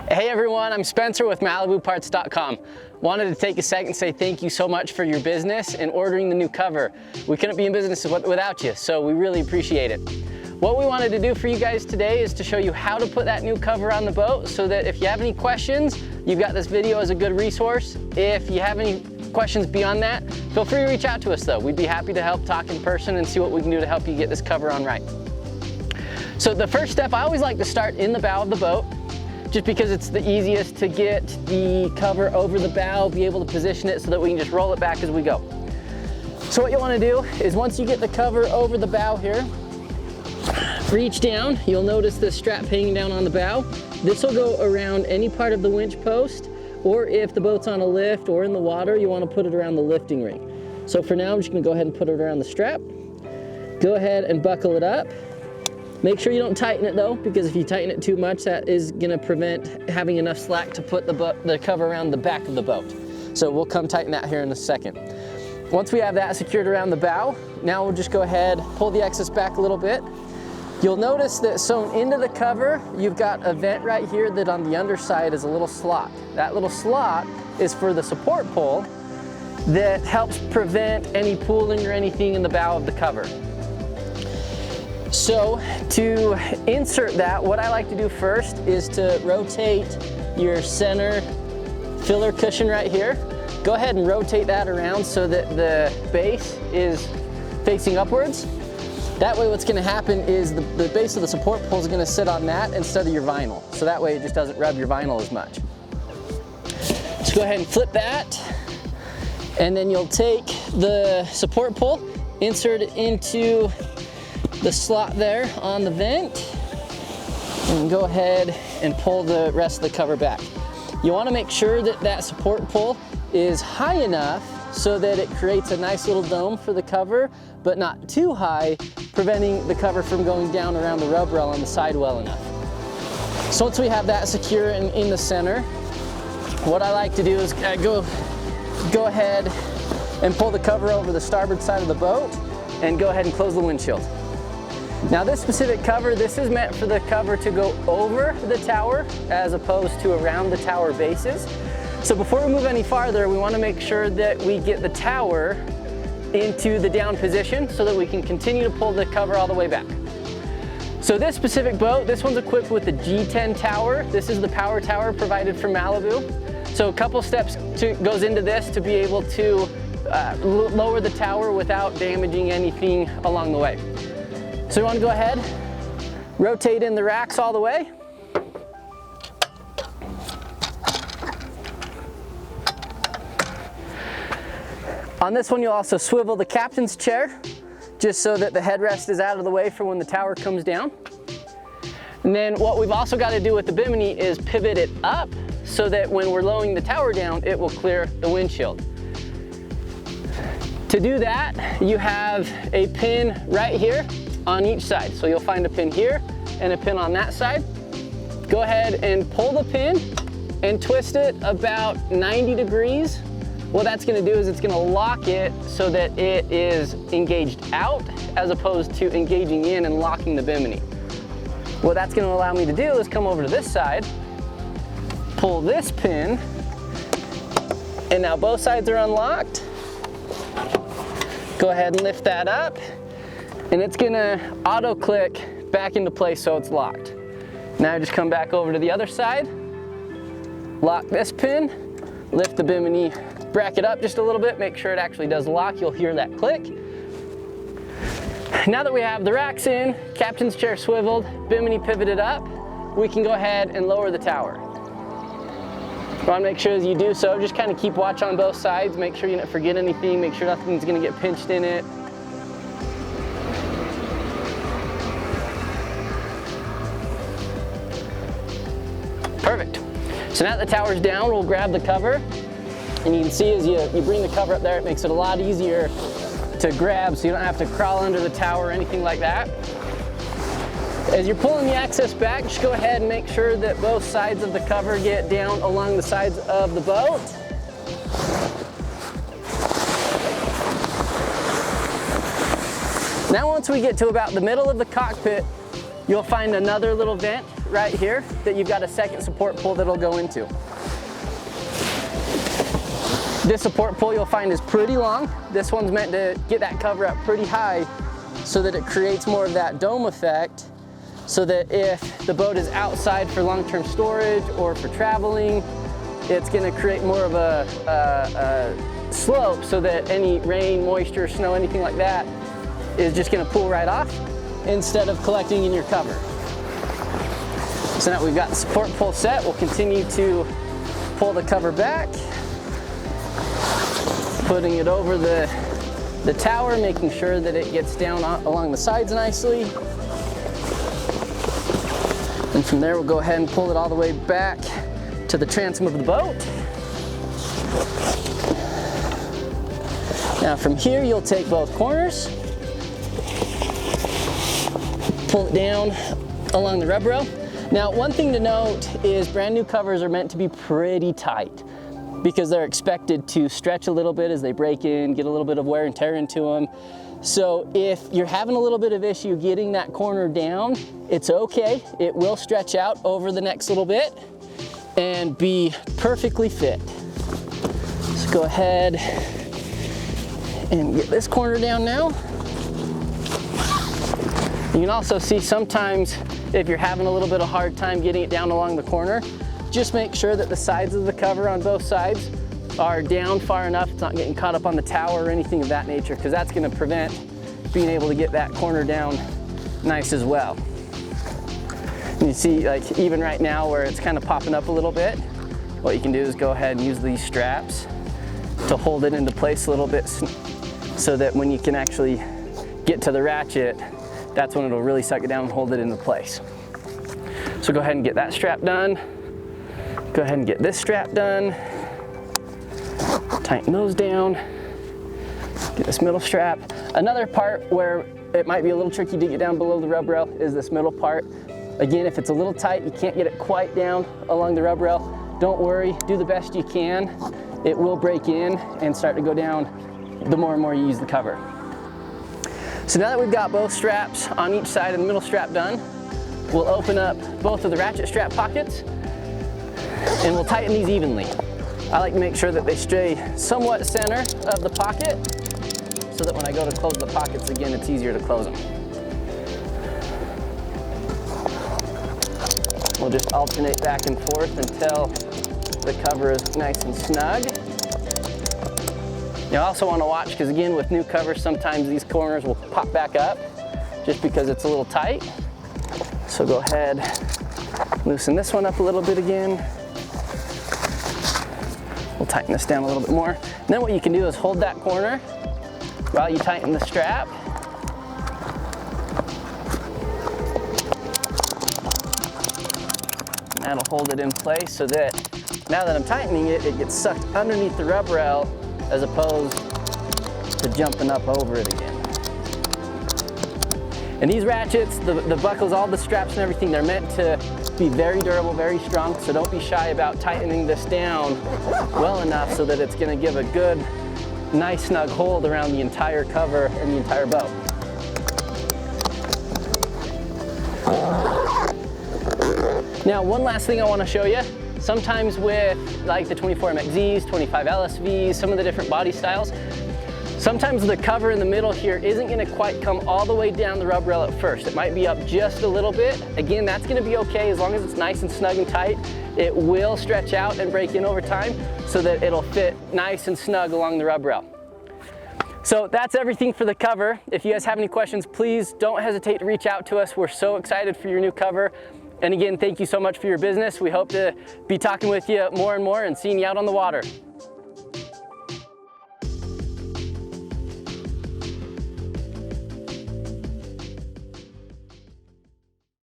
Hey everyone, I'm Spencer with Malibuparts.com. Wanted to take a second and say thank you so much for your business and ordering the new cover. We couldn't be in business without you, so we really appreciate it. What we wanted to do for you guys today is to show you how to put that new cover on the boat so that if you have any questions, you've got this video as a good resource. If you have any questions beyond that, feel free to reach out to us though. We'd be happy to help talk in person and see what we can do to help you get this cover on right. So the first step, I always like to start in the bow of the boat, just because it's the easiest to get the cover over the bow, be able to position it so that we can just roll it back as we go. So what you want to do is once you get the cover over the bow here, reach down. You'll notice the strap hanging down on the bow. This will go around any part of the winch post, or if the boat's on a lift or in the water, you want to put it around the lifting ring. So for now, I'm just going to go ahead and put it around the strap. Go ahead and buckle it up. Make sure you don't tighten it though, because if you tighten it too much, that is gonna prevent having enough slack to put the cover around the back of the boat. So we'll come tighten that here in a second. Once we have that secured around the bow, now we'll just go ahead, pull the excess back a little bit. You'll notice that sewn into the cover, you've got a vent right here that on the underside is a little slot. That little slot is for the support pole that helps prevent any pooling or anything in the bow of the cover. So to insert that, what I like to do first is to rotate your center filler cushion right here. Go ahead and rotate that around so that the base is facing upwards. That way what's going to happen is the base of the support pole is going to sit on that instead of your vinyl. So that way it just doesn't rub your vinyl as much. So go ahead and flip that. And then you'll take the support pole, insert it into the slot there on the vent, and go ahead and pull the rest of the cover back. You want to make sure that that support pole is high enough so that it creates a nice little dome for the cover, but not too high, preventing the cover from going down around the rub rail on the side well enough. So once we have that secure and in the center, what I like to do is go ahead and pull the cover over the starboard side of the boat and go ahead and close the windshield. Now this specific cover, this is meant for the cover to go over the tower as opposed to around the tower bases. So before we move any farther, we want to make sure that we get the tower into the down position so that we can continue to pull the cover all the way back. So this specific boat, this one's equipped with the G10 tower. This is the power tower provided from Malibu. So a couple steps goes into this to be able to lower the tower without damaging anything along the way. So you want to go ahead, rotate in the racks all the way. On this one, you'll also swivel the captain's chair, just so that the headrest is out of the way for when the tower comes down. And then what we've also got to do with the bimini is pivot it up so that when we're lowering the tower down, it will clear the windshield. To do that, you have a pin right here on each side. So you'll find a pin here and a pin on that side. Go ahead and pull the pin and twist it about 90 degrees. What that's going to do is it's going to lock it so that it is engaged out as opposed to engaging in and locking the bimini. What that's going to allow me to do is come over to this side, pull this pin, and now both sides are unlocked. Go ahead and lift that up, and it's gonna auto click back into place so it's locked. Now just come back over to the other side, lock this pin, lift the bimini bracket up just a little bit, make sure it actually does lock. You'll hear that click. Now that we have the racks in, captain's chair swiveled, bimini pivoted up, we can go ahead and lower the tower. You want to make sure as you do so, just kind of keep watch on both sides, make sure you don't forget anything, make sure nothing's going to get pinched in it. Perfect. So now that the tower's down, we'll grab the cover, and you can see as you bring the cover up there, it makes it a lot easier to grab so you don't have to crawl under the tower or anything like that. As you're pulling the access back, just go ahead and make sure that both sides of the cover get down along the sides of the boat. Now once we get to about the middle of the cockpit, you'll find another little vent right here that you've got a second support pole that'll go into. This support pole you'll find is pretty long. This one's meant to get that cover up pretty high so that it creates more of that dome effect, so that if the boat is outside for long-term storage or for traveling, it's gonna create more of a slope so that any rain, moisture, snow, anything like that is just gonna pull right off instead of collecting in your cover. So now we've got the support pole set, we'll continue to pull the cover back, putting it over the tower, making sure that it gets down along the sides nicely. And from there, we'll go ahead and pull it all the way back to the transom of the boat. Now from here, you'll take both corners, pull it down along the rub rail. Now, one thing to note is brand new covers are meant to be pretty tight because they're expected to stretch a little bit as they break in, get a little bit of wear and tear into them. So if you're having a little bit of issue getting that corner down, it's okay. It will stretch out over the next little bit and be perfectly fit. Let's go ahead and get this corner down now. You can also see sometimes if you're having a little bit of hard time getting it down along the corner, just make sure that the sides of the cover on both sides are down far enough it's not getting caught up on the tower or anything of that nature, because that's going to prevent being able to get that corner down nice as well. And you see, like even right now where it's kind of popping up a little bit, what you can do is go ahead and use these straps to hold it into place a little bit so that when you can actually get to the ratchet, that's when it'll really suck it down and hold it into place. So go ahead and get that strap done. Go ahead and get this strap done. Tighten those down. Get this middle strap. Another part where it might be a little tricky to get down below the rub rail is this middle part. Again, if it's a little tight, you can't get it quite down along the rub rail, don't worry, do the best you can. It will break in and start to go down the more and more you use the cover. So now that we've got both straps on each side of the middle strap done, we'll open up both of the ratchet strap pockets and we'll tighten these evenly. I like to make sure that they stay somewhat center of the pocket so that when I go to close the pockets again, it's easier to close them. We'll just alternate back and forth until the cover is nice and snug. You also want to watch, because again, with new covers, sometimes these corners will pop back up just because it's a little tight. So go ahead, loosen this one up a little bit again. We'll tighten this down a little bit more. And then what you can do is hold that corner while you tighten the strap. And that'll hold it in place so that now that I'm tightening it, it gets sucked underneath the rub rail as opposed to jumping up over it again. And these ratchets, the buckles, all the straps and everything, they're meant to be very durable, very strong, so don't be shy about tightening this down well enough so that it's going to give a good, nice snug hold around the entire cover and the entire boat. Now, one last thing I want to show you. Sometimes with like the 24MXZs, 25 LSVs, some of the different body styles, sometimes the cover in the middle here isn't going to quite come all the way down the rub rail at first. It might be up just a little bit. Again, that's going to be okay as long as it's nice and snug and tight. It will stretch out and break in over time so that it'll fit nice and snug along the rub rail. So that's everything for the cover. If you guys have any questions, please don't hesitate to reach out to us. We're so excited for your new cover. And again, thank you so much for your business. We hope to be talking with you more and more and seeing you out on the water.